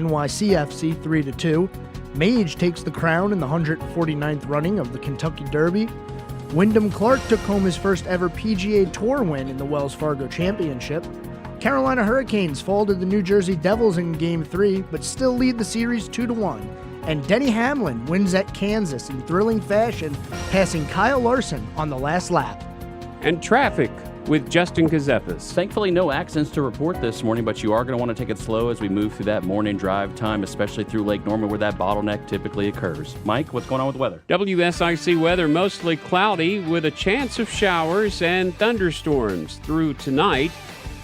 NYCFC 3-2. Mage takes the crown in the 149th running of the Kentucky Derby. Wyndham Clark took home his first ever PGA Tour win in the Wells Fargo Championship. Carolina Hurricanes fall to the New Jersey Devils in Game 3, but still lead the series 2-1. And Denny Hamlin wins at Kansas in thrilling fashion, passing Kyle Larson on the last lap. And traffic with Justin Kazepas. Thankfully, no accidents to report this morning, but you are going to want to take it slow as we move through that morning drive time, especially through Lake Norman where that bottleneck typically occurs. Mike, what's going on with the weather? WSIC weather mostly cloudy with a chance of showers and thunderstorms through tonight.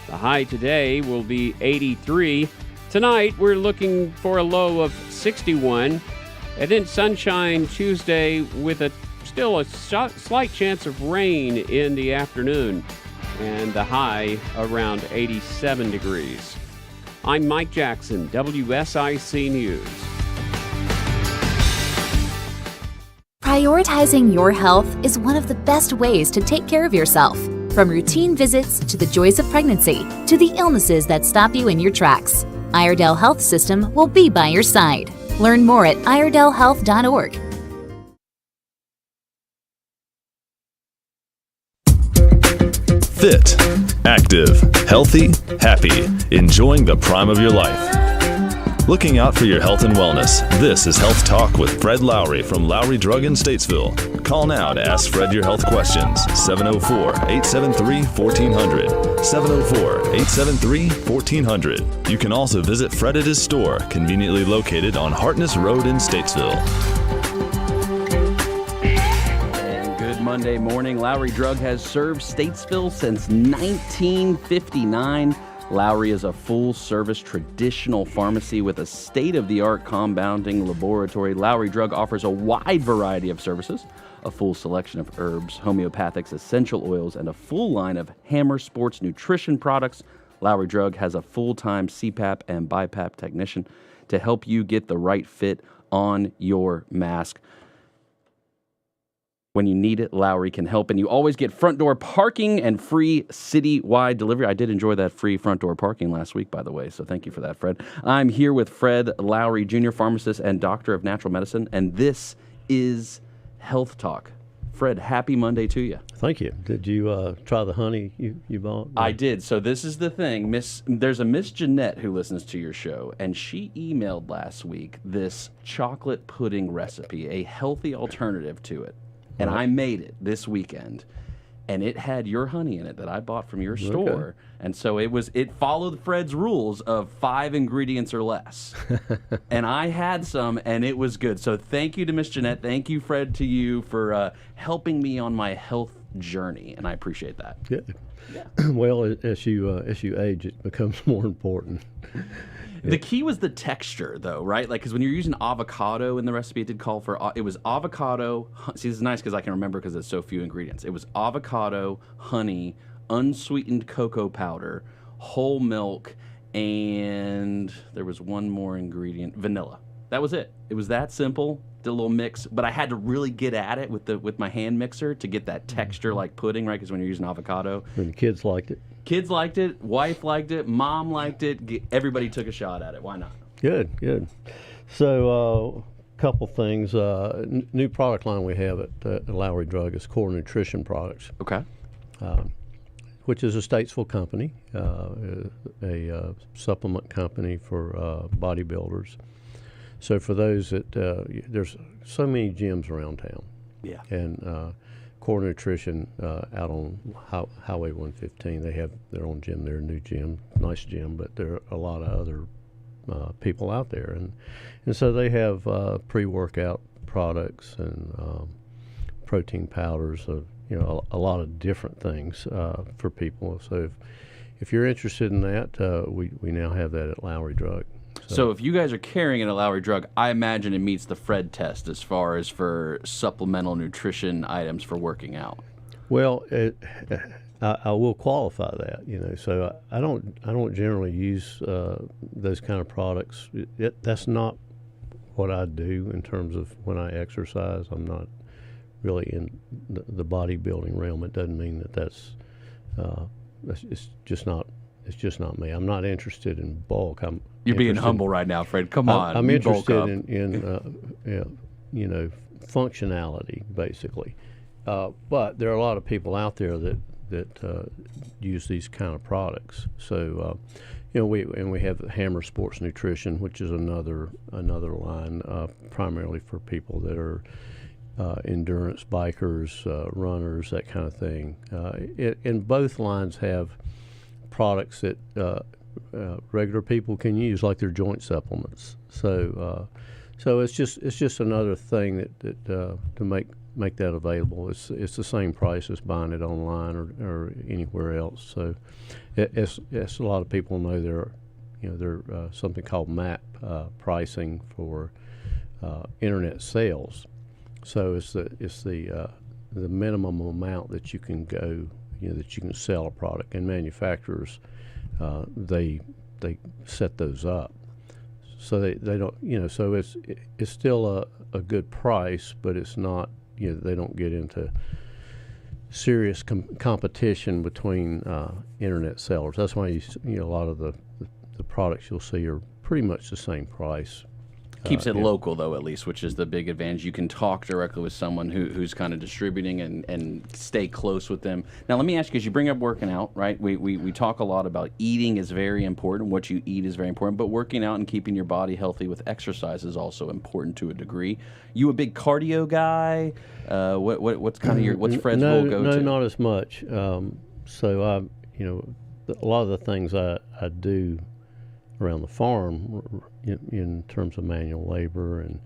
The high today will be 83. Tonight, we're looking for a low of 61. And then sunshine Tuesday with still a slight chance of rain in the afternoon. And the high around 87 degrees. I'm Mike Jackson, WSIC News. Prioritizing your health is one of the best ways to take care of yourself. From routine visits to the joys of pregnancy to the illnesses that stop you in your tracks, Iredell Health System will be by your side. Learn more at iredellhealth.org. Fit, active, healthy, happy, enjoying the prime of your life. Looking out for your health and wellness, this is Health Talk with Fred Lowry from Lowry Drug in Statesville. Call now to ask Fred your health questions. 704-873-1400. 704-873-1400. You can also visit Fred at his store, conveniently located on Hartness Road in Statesville. Monday morning. Lowry Drug has served Statesville since 1959. Lowry is a full-service traditional pharmacy with a state-of-the-art compounding laboratory. Lowry Drug offers a wide variety of services, a full selection of herbs, homeopathics, essential oils, and a full line of Hammer Sports nutrition products. Lowry Drug has a full-time CPAP and BiPAP technician to help you get the right fit on your mask. When you need it, Lowry can help, and you always get front door parking and free citywide delivery. I did enjoy that free front door parking last week, by the way, so thank you for that, Fred. I'm here with Fred Lowry, Jr., pharmacist and doctor of natural medicine, and this is Health Talk. Fred, happy Monday to you. Thank you. Did you try the honey you bought? I did. So this is the thing. There's a Miss Jeanette who listens to your show, and she emailed last week this chocolate pudding recipe, a healthy alternative to it. And I made it this weekend, and it had your honey in it that I bought from your store. Okay. And so it followed Fred's rules of 5 ingredients or less. And I had some, and it was good. So thank you to Miss Jeanette. Thank you, Fred, to you for helping me on my health journey, and I appreciate that. Good. Yeah. Well, as you age, it becomes more important. The key was the texture, though, right? Like, because when you're using avocado in the recipe, it did call for, it was avocado. See, this is nice because I can remember because there's so few ingredients. It was avocado, honey, unsweetened cocoa powder, whole milk, and there was one more ingredient, vanilla. That was it. It was that simple. Did a little mix, but I had to really get at it with my hand mixer to get that texture like pudding, right? Because when you're using avocado. And the kids liked it. Kids liked it, wife liked it, mom liked it, everybody took a shot at it. Why not? Good. So a couple things. New product line we have at Lowry Drug is Core Nutrition Products. Okay. Which is a Statesville company, a supplement company for bodybuilders. So for those that, there's so many gyms around town. Yeah. And Core Nutrition out on Highway 115. They have their own gym there, new gym, nice gym, but there are a lot of other people out there. And so they have pre-workout products and protein powders, a lot of different things for people. So if you're interested in that, we now have that at Lowry Drug. So if you guys are carrying it at Lowry Drug, I imagine it meets the Fred test as far as for supplemental nutrition items for working out. Well, I will qualify that, So I don't generally use those kind of products. That's not what I do in terms of when I exercise. I'm not really in the bodybuilding realm. It doesn't mean that's it's just not me. I'm not interested in bulk. You're being humble right now, Fred. Come on. I'm you bulk interested up. in functionality, basically. But there are a lot of people out there that use these kind of products. So, we have Hammer Sports Nutrition, which is another line primarily for people that are endurance bikers, runners, that kind of thing. And both lines have products that regular people can use, like their joint supplements. So it's just another thing that to make that available. It's the same price as buying it online or anywhere else. So as a lot of people know, there are something called MAP pricing for internet sales. So it's the minimum amount that you can go, that you can sell a product, and manufacturers they set those up. So they don't, so it's still a good price, but it's not, they don't get into serious competition between internet sellers. That's why a lot of the products you'll see are pretty much the same price. Keeps it local, though, at least, which is the big advantage. You can talk directly with someone who's kind of distributing and stay close with them. Now, let me ask you, because you bring up working out, right? We talk a lot about eating is very important. What you eat is very important. But working out and keeping your body healthy with exercise is also important to a degree. You a big cardio guy? What's kind of what's Fred's rule go-to? No, not as much. So a lot of the things I do around the farm in terms of manual labor, and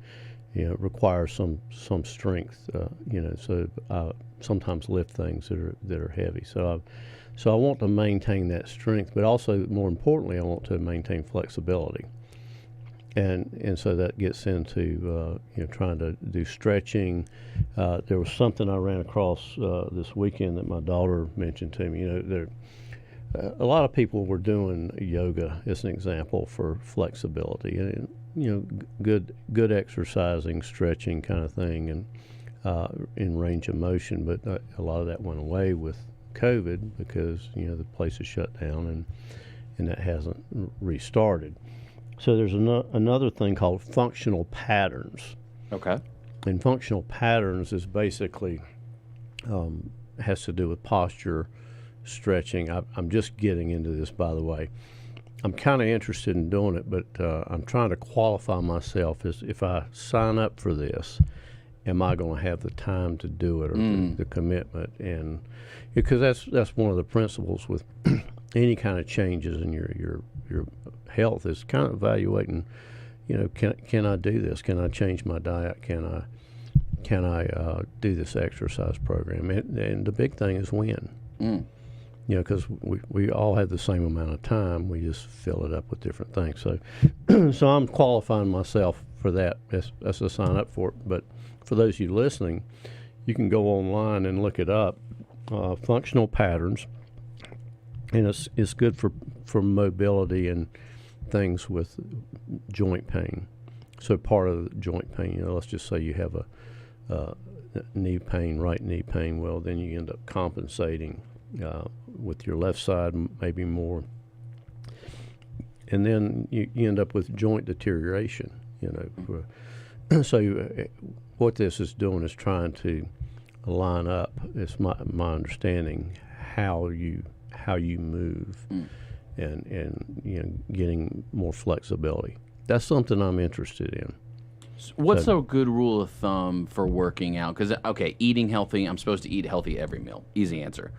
require some strength, so I sometimes lift things that are heavy. So I want to maintain that strength, but also, more importantly, I want to maintain flexibility. And so that gets into trying to do stretching. There was something I ran across this weekend that my daughter mentioned to me. A lot of people were doing yoga as an example for flexibility, and good exercising, stretching kind of thing, and in range of motion. But a lot of that went away with COVID because the place is shut down and that hasn't restarted. So there's another thing called functional patterns. Okay. And functional patterns is basically has to do with posture, stretching. I'm just getting into this, by the way. I'm kind of interested in doing it, but I'm trying to qualify myself as, if I sign up for this, am I going to have the time to do it, or the commitment? And because that's one of the principles with any kind of changes in your health, is kind of evaluating, can I do this? Can I change my diet? Can I do this exercise program? And the big thing is when. Because we all have the same amount of time. We just fill it up with different things. So I'm qualifying myself for that. That's a sign up for it. But for those of you listening, you can go online and look it up, functional patterns. And it's good for mobility and things with joint pain. So part of the joint pain, let's just say you have a knee pain, right knee pain. Well, then you end up compensating with your left side, maybe more, and then you end up with joint deterioration. So what this is doing is trying to line up. It's my understanding how you move, and getting more flexibility. That's something I'm interested in. What's a good rule of thumb for working out? Because, eating healthy, I'm supposed to eat healthy every meal. Easy answer.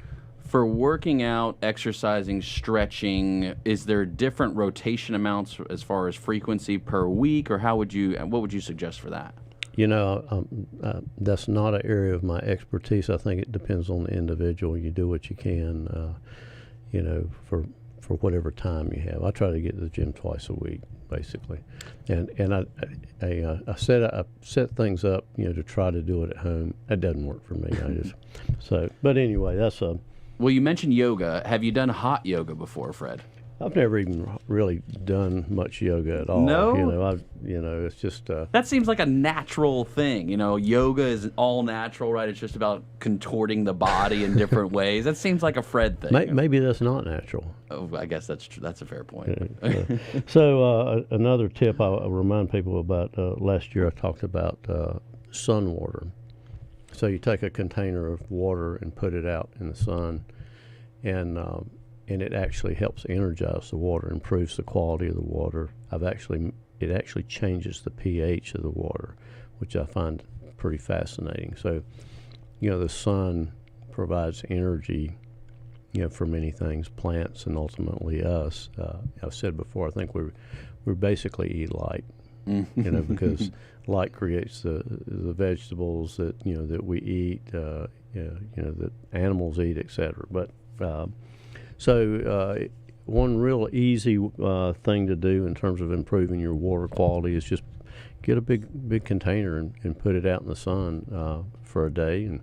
For working out, exercising, stretching, is there different rotation amounts as far as frequency per week, or what would you suggest for that? That's not an area of my expertise. I think it depends on the individual. You do what you can, for whatever time you have. I try to get to the gym twice a week, basically, and I set things up, to try to do it at home. That doesn't work for me. But anyway, that's a. Well, you mentioned yoga. Have you done hot yoga before, Fred? I've never even really done much yoga at all. No? It's just That seems like a natural thing. Yoga is all natural, right? It's just about contorting the body in different ways. That seems like a Fred thing. maybe that's not natural. Oh, I guess that's true. That's a fair point. So another tip I'll remind people about, last year I talked about sun water. So you take a container of water and put it out in the sun, and it actually helps energize the water, improves the quality of the water. It actually changes the pH of the water, which I find pretty fascinating. So, the sun provides energy, for many things, plants and ultimately us. I've said before, I think we basically eat light, because light creates the vegetables that that we eat, that animals eat, etc. But so one real easy thing to do in terms of improving your water quality is just get a big container and put it out in the sun for a day and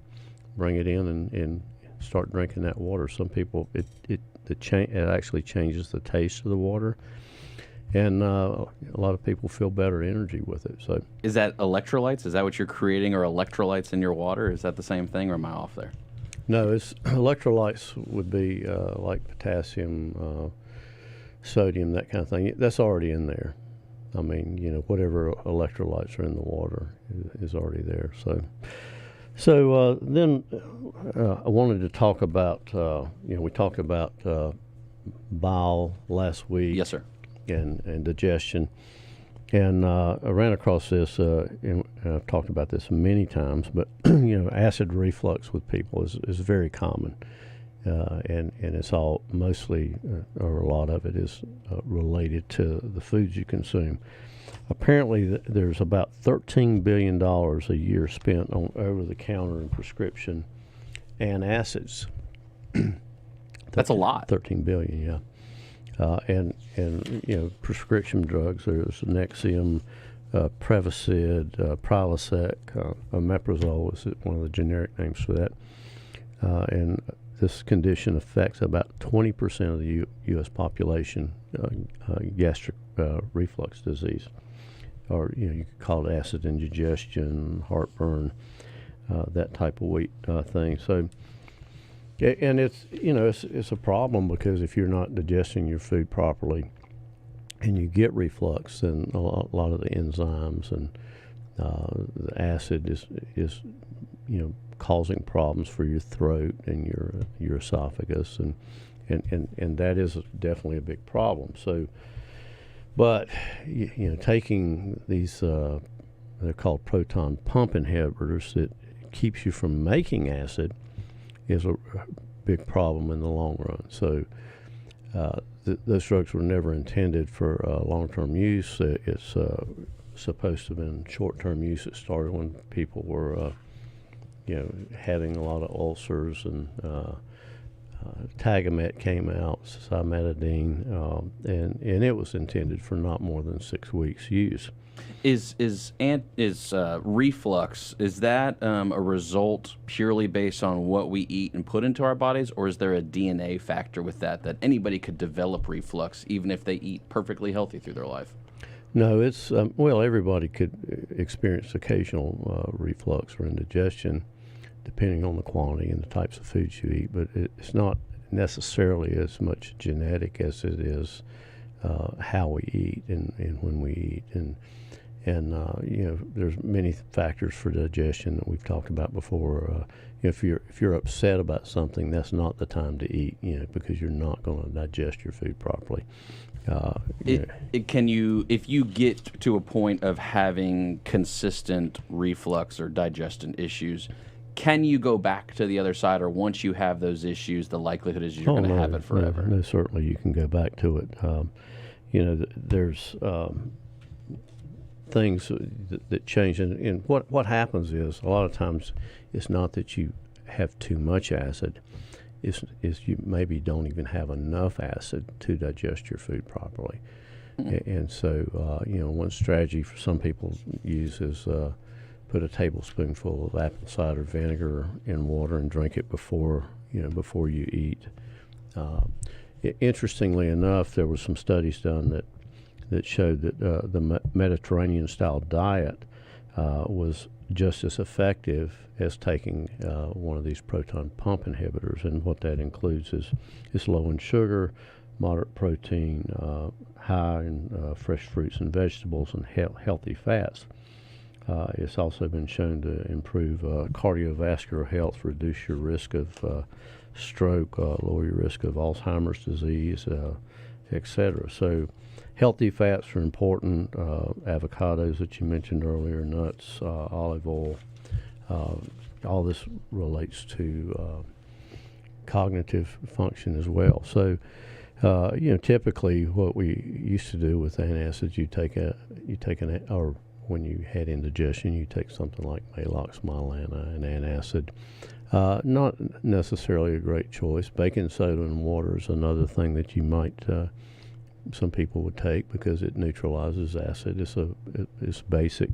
bring it in and start drinking that water. Some people it actually changes the taste of the water, and a lot of people feel better energy with it. So Is that electrolytes? Is that what you're creating, or electrolytes in your water? Is that the same thing, or am I off there? no, it's electrolytes would be like potassium, sodium, that kind of thing. That's already in there. I mean, whatever electrolytes are in the water is already there. So then I wanted to talk about, we talked about bile last week. Yes, sir. And digestion. And I ran across this, and I've talked about this many times, but acid reflux with people is very common, and it's all mostly, or a lot of it is related to the foods you consume. Apparently, there's about $13 billion a year spent on over-the-counter and prescription and That's a lot. 13 billion, yeah. And prescription drugs. There's Nexium, Prevacid, Prilosec, omeprazole is one of the generic names for that. And this condition affects about 20% of the U.S. population, gastric reflux disease, or you could call it acid indigestion, heartburn, that type of thing. So. And it's a problem, because if you're not digesting your food properly and you get reflux, then a lot of the enzymes and the acid is causing problems for your throat and your esophagus, and that is definitely a big problem. So, but taking these they're called proton pump inhibitors that keeps you from making acid is a big problem in the long run. So those drugs were never intended for long-term use. It's supposed to have been short-term use. It started when people were, having a lot of ulcers, and Tagamet came out, cimetidine, and it was intended for not more than 6 weeks use. Is reflux, is that a result purely based on what we eat and put into our bodies, or is there a DNA factor with that anybody could develop reflux even if they eat perfectly healthy through their life? No, it's everybody could experience occasional reflux or indigestion, depending on the quantity and the types of foods you eat. But it's not necessarily as much genetic as it is how we eat and when we eat. And there's many factors for digestion that we've talked about before. If you're upset about something, that's not the time to eat, because you're not going to digest your food properly. If you get to a point of having consistent reflux or digestion issues, can you go back to the other side, or once you have those issues, the likelihood is you're going to have it forever? No, certainly you can go back to it. There's things that change, and what happens is a lot of times it's not that you have too much acid, is you maybe don't even have enough acid to digest your food properly. And so one strategy for some people use is put a tablespoonful of apple cider vinegar in water and drink it before you eat. interestingly enough, there were some studies done that showed that the Mediterranean-style diet was just as effective as taking one of these proton pump inhibitors, and what that includes is low in sugar, moderate protein, high in fresh fruits and vegetables, and healthy fats. It's also been shown to improve cardiovascular health, reduce your risk of stroke, lower your risk of Alzheimer's disease, etc. So healthy fats are important. Avocados that you mentioned earlier, nuts, olive oil. All this relates to cognitive function as well. So, typically what we used to do with antacids, or when you had indigestion, you take something like Maalox, Mylana, and antacid. Not necessarily a great choice. Baking soda and water is another thing that you might, some people would take because it neutralizes acid. It's basic.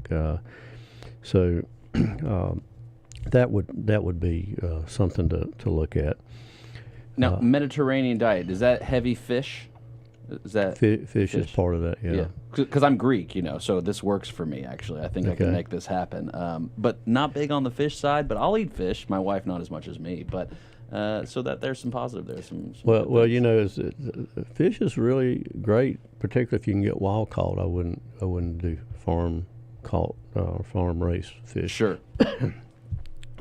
So that would be something to look at. Now, Mediterranean diet, is that heavy fish? Is that fish is part of that? Yeah. Because I'm Greek, so this works for me. Actually, I think I can make this happen. But not big on the fish side. But I'll eat fish. My wife not as much as me. But so that there's some positive there. Some fish is really great, particularly if you can get wild caught. I wouldn't do farm caught farm raised fish. Sure.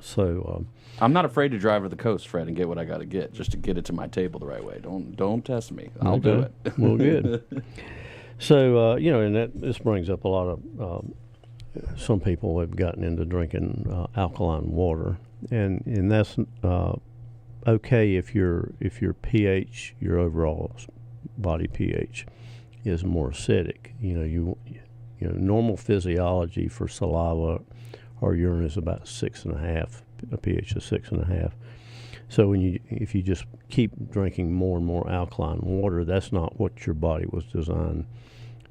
So I'm not afraid to drive to the coast, Fred, and get what I got to get, just to get it to my table the right way. Don't test me. I'll do it. Well, good. So and this brings up a lot of some people have gotten into drinking alkaline water, and that's okay if your pH, your overall body pH, is more acidic. Normal physiology for saliva or urine is about 6.5, a pH of 6.5. So if you just keep drinking more and more alkaline water, that's not what your body was designed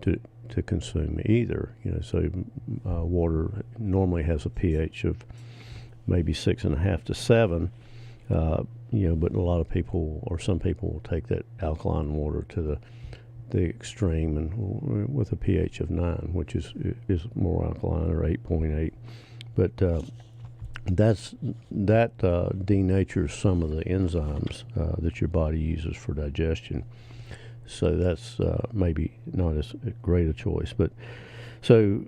to consume either. So water normally has a pH of maybe 6.5 to 7. But a lot of people, or some people, will take that alkaline water to the extreme, and with a pH of 9, which is more alkaline, or 8.8. But that denatures some of the enzymes that your body uses for digestion. So that's maybe not as great a choice. But so,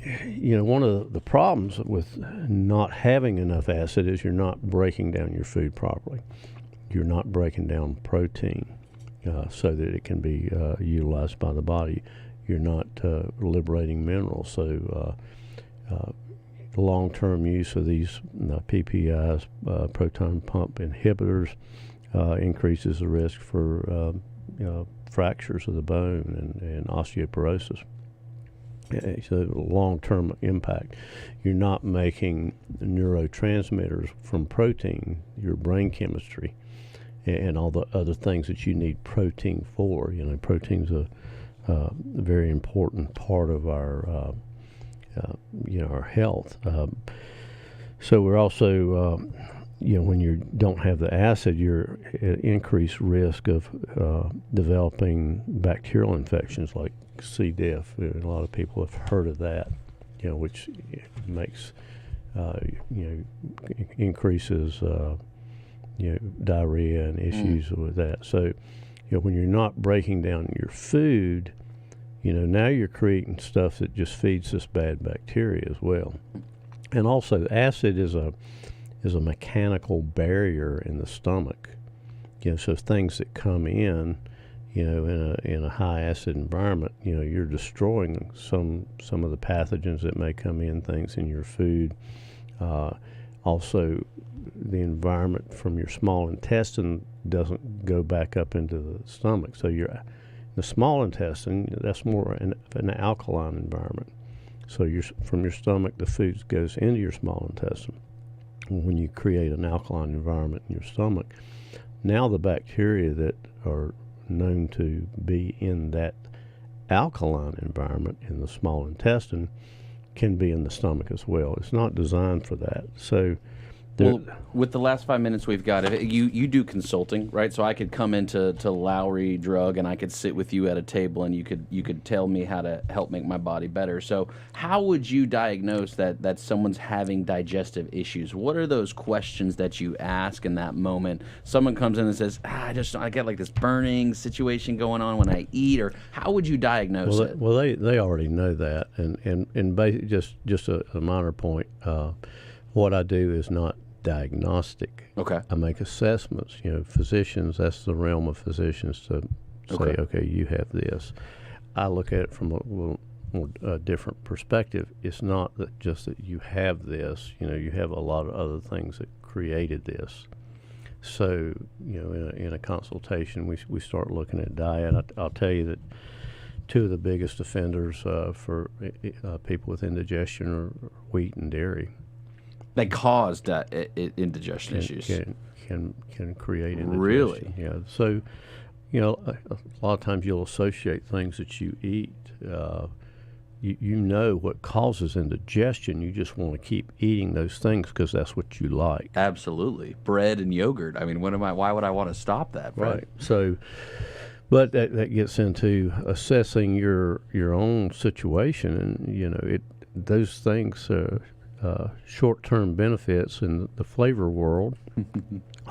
one of the problems with not having enough acid is you're not breaking down your food properly. You're not breaking down protein so that it can be utilized by the body. You're not liberating minerals. So long-term use of these PPIs, proton pump inhibitors, increases the risk for fractures of the bone and osteoporosis. So long-term impact. You're not making neurotransmitters from protein, your brain chemistry, and all the other things that you need protein for. Protein's a very important part of our our health. So we're also, when you don't have the acid, you're at increased risk of developing bacterial infections like C. diff. A lot of people have heard of that, which makes, increases, diarrhea and issues with that. So, when you're not breaking down your food, now you're creating stuff that just feeds this bad bacteria as well. And also, acid is a mechanical barrier in the stomach. So things that come in, in a high acid environment, you're destroying some of the pathogens that may come in, things in your food. Also, the environment from your small intestine doesn't go back up into the stomach. So the small intestine, that's more an alkaline environment. So from your stomach, the food goes into your small intestine. When you create an alkaline environment in your stomach, now the bacteria that are known to be in that alkaline environment in the small intestine can be in the stomach as well. It's not designed for that. So Well, with the last 5 minutes we've got, you do consulting, right? So I could come into Lowry Drug and I could sit with you at a table and you could tell me how to help make my body better. So how would you diagnose that someone's having digestive issues? What are those questions that you ask in that moment? Someone comes in and says, I get like this burning situation going on when I eat, or how would you diagnose it? Well, they already know that, and just a minor point. What I do is not diagnostic. Okay. I make assessments. Physicians, that's the realm of physicians to say, okay, you have this. I look at it from a little more different perspective. It's not just that you have this. You have a lot of other things that created this. So, in a consultation, we start looking at diet. I'll tell you that two of the biggest offenders for people with indigestion are wheat and dairy. They cause indigestion issues. Can create indigestion. Really? Yeah. So, a lot of times you'll associate things that you eat. You know what causes indigestion. You just want to keep eating those things because that's what you like. Absolutely. Bread and yogurt. I mean, why would I want to stop that? Fred? Right. So, but that gets into assessing your own situation, and those things. Short-term benefits in the flavor world,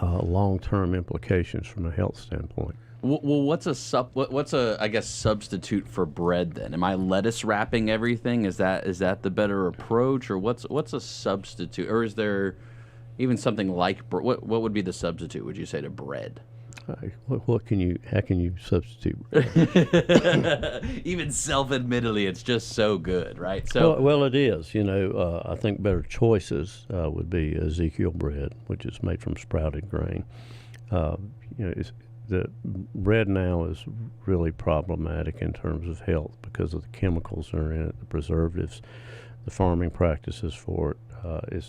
long-term implications from a health standpoint. Well, what's a I guess substitute for bread then? Am I lettuce wrapping everything? Is that the better approach, or what's a substitute, or is there even something like what would be the substitute? Would you say to bread? How can you substitute? Even self-admittedly, it's just so good, right? So well, it is. I think better choices would be Ezekiel bread, which is made from sprouted grain. The bread now is really problematic in terms of health because of the chemicals that are in it, the preservatives, the farming practices for it.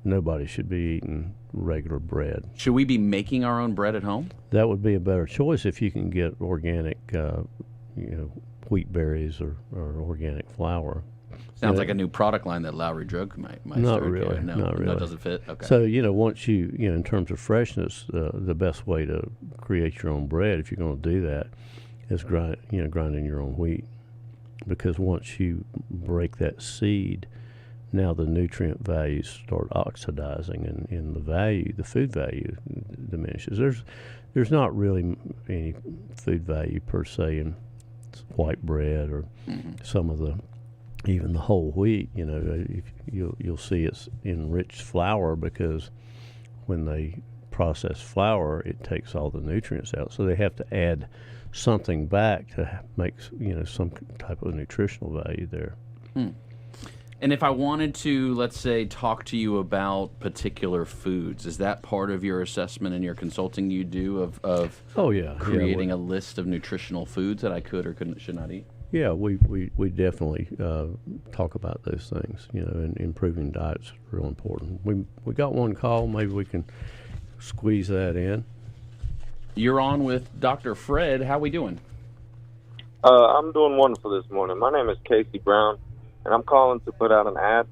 Nobody should be eating regular bread. Should we be making our own bread at home? That would be a better choice if you can get organic, wheat berries or organic flour. Sounds like a new product line that Lowry Drug might not start. really. Yeah, no, not really. That doesn't fit. Okay. So once you in terms of freshness, the best way to create your own bread, if you're going to do that, is grinding your own wheat, because once you break that seed, now the nutrient values start oxidizing, and the food value diminishes. There's not really any food value per se in white bread or some of even the whole wheat. You'll see it's enriched flour, because when they process flour, it takes all the nutrients out. So they have to add something back to make some type of nutritional value there. And if I wanted to, let's say, talk to you about particular foods, is that part of your assessment and your consulting you do of creating a list of nutritional foods that I could or should not eat? Yeah, we definitely talk about those things, and improving diet's real important. We got one call, maybe we can squeeze that in. You're on with Dr. Fred. How we doing? I'm doing wonderful this morning. My name is Casey Brown, and I'm calling to put out an ad.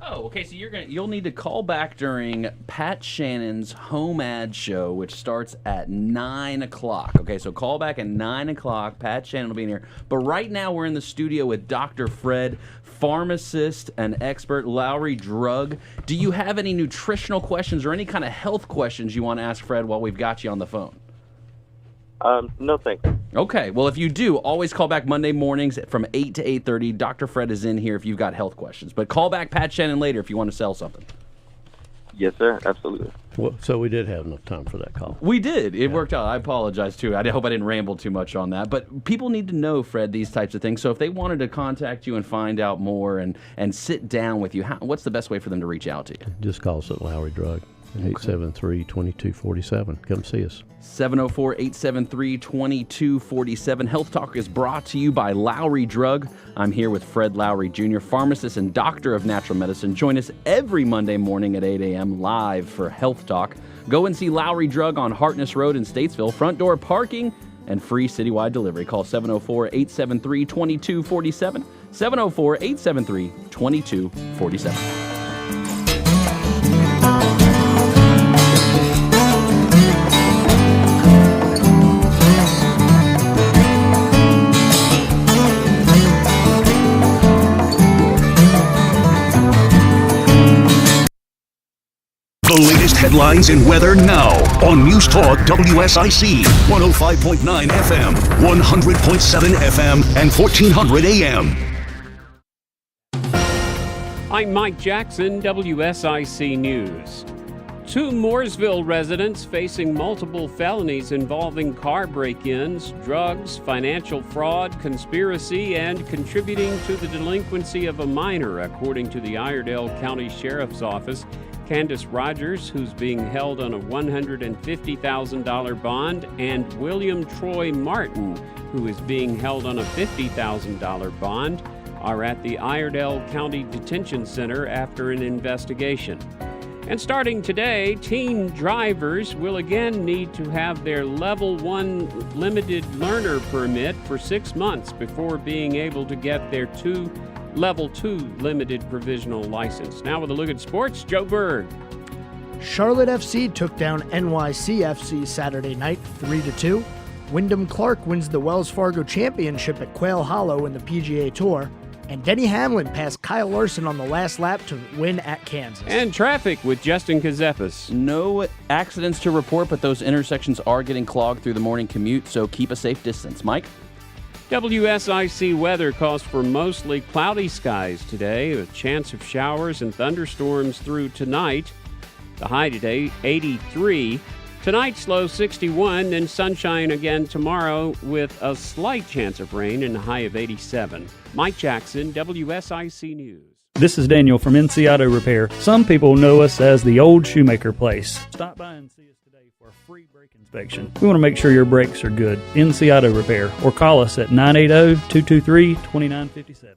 Oh, okay. So you'll need to call back during Pat Shannon's home ad show, which starts at 9 o'clock. Okay, so call back at 9 o'clock. Pat Shannon will be in here. But right now we're in the studio with Dr. Fred, pharmacist and expert, Lowry Drug. Do you have any nutritional questions or any kind of health questions you want to ask Fred while we've got you on the phone? No, thank you. Okay. Well, if you do, always call back Monday mornings from 8 to 8:30. Dr. Fred is in here if you've got health questions. But call back Pat Shannon later if you want to sell something. Yes, sir. Absolutely. Well, so we did have enough time for that call. We did. It worked out. I apologize, too. I hope I didn't ramble too much on that. But people need to know, Fred, these types of things. So if they wanted to contact you and find out more and sit down with you, what's the best way for them to reach out to you? Just call us at Lowry Drug. 873-2247. Come see us. 704-873-2247. Health Talk is brought to you by Lowry Drug. I'm here with Fred Lowry Jr., pharmacist and doctor of natural medicine. Join us every Monday morning at 8 a.m. live for Health Talk. Go and see Lowry Drug on Hartness Road in Statesville. Front door parking and free citywide delivery. Call 704-873-2247. 704-873-2247. headlines and weather now on NewsTalk WSIC 105.9 FM, 100.7 FM, and 1400 AM. I'm Mike Jackson, WSIC News. 2 Mooresville residents facing multiple felonies involving car break-ins, drugs, financial fraud, conspiracy, and contributing to the delinquency of a minor, according to the Iredell County Sheriff's Office. Candace Rogers, who's being held on a $150,000 bond, and William Troy Martin, who is being held on a $50,000 bond, are at the Iredell County Detention Center after an investigation. And starting today, teen drivers will again need to have their Level 1 limited learner permit for 6 months before being able to get their Level 2 limited provisional license. Now with a look at sports, Joe Berg. Charlotte FC took down NYCFC Saturday night 3-2. Wyndham Clark wins the Wells Fargo Championship at Quail Hollow in the PGA Tour. And Denny Hamlin passed Kyle Larson on the last lap to win at Kansas. And traffic with Justin Kazepis. No accidents to report, but those intersections are getting clogged through the morning commute, so keep a safe distance. Mike? WSIC weather calls for mostly cloudy skies today, with a chance of showers and thunderstorms through tonight. The high today, 83. Tonight's low 61, then sunshine again tomorrow with a slight chance of rain and a high of 87. Mike Jackson, WSIC News. This is Daniel from NC Auto Repair. Some people know us as the old Shoemaker place. Stop by and see us today for a free brake inspection. We want to make sure your brakes are good. NC Auto Repair, or call us at 980-223-2957.